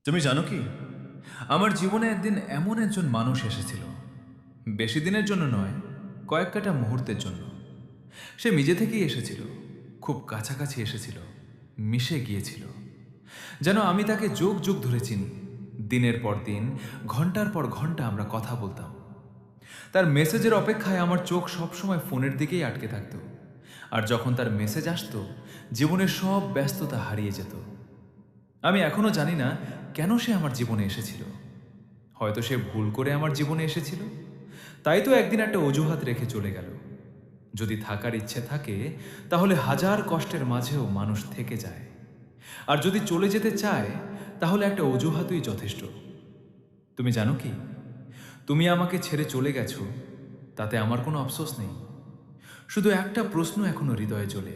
তুমি জানো কি, আমার জীবনে একদিন এমন একজন মানুষ এসেছিল। বেশি দিনের জন্য নয়, কয়েক কাটা মুহূর্তের জন্য। সে নিজে থেকেই এসেছিল, খুব কাছাকাছি এসেছিল, মিশে গিয়েছিল। যেন আমি তাকে যুগ যুগ ধরে চিনি। দিনের পর দিন, ঘন্টার পর ঘন্টা আমরা কথা বলতাম। তার মেসেজের অপেক্ষায় আমার চোখ সবসময় ফোনের দিকেই আটকে থাকত। আর যখন তার মেসেজ আসতো, জীবনের সব ব্যস্ততা হারিয়ে যেত। আমি এখনো জানি না কেন সে আমার জীবনে এসেছিল। হয়তো সে ভুল করে আমার জীবনে এসেছিল, তাই তো একদিন একটা অজুহাত রেখে চলে গেল। যদি থাকার ইচ্ছে থাকে, তাহলে হাজার কষ্টের মাঝেও মানুষ থেকে যায়। আর যদি চলে যেতে চায়, তাহলে একটা অজুহাতই যথেষ্ট। তুমি জানো কি, তুমি আমাকে ছেড়ে চলে গেছো, তাতে আমার কোনো আফসোস নেই। শুধু একটা প্রশ্ন এখনো হৃদয়ে জ্বলে,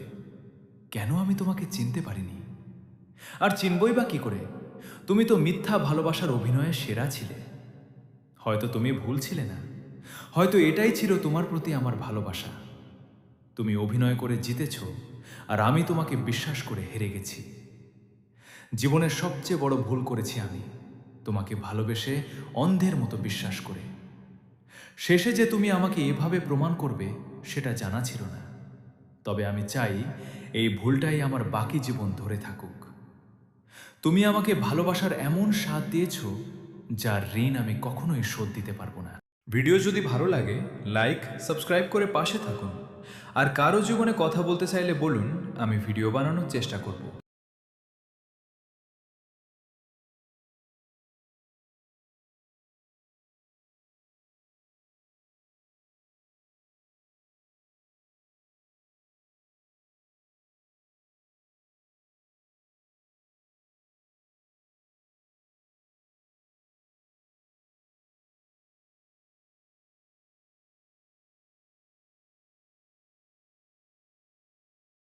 কেন আমি তোমাকে চিনতে পারিনি? আর চিনবই বা কি করে? তুমি তো মিথ্যা ভালোবাসার অভিনয়ে সেরা ছিলে। হয়তো তুমি ভুল ছিলে না, হয়তো এটাই ছিল তোমার প্রতি আমার ভালোবাসা। তুমি অভিনয় করে জিতেছ, আর আমি তোমাকে বিশ্বাস করে হেরে গেছি। জীবনের সবচেয়ে বড় ভুল করেছি আমি, তোমাকে ভালোবেসে অন্ধের মতো বিশ্বাস করে। শেষে যে তুমি আমাকে এভাবে প্রমাণ করবে, সেটা জানা ছিল না। তবে আমি চাই এই ভুলটাই আমার বাকি জীবন ধরে থাকুক। তুমি আমাকে ভালোবাসার এমন স্বাদ দিয়েছ, যার ঋণ আমি কখনোই শোধ দিতে পারবো না। ভিডিও যদি ভালো লাগে, লাইক সাবস্ক্রাইব করে পাশে থাকুন। আর কারো জীবনে কথা বলতে চাইলে বলুন, আমি ভিডিও বানানোর চেষ্টা করব।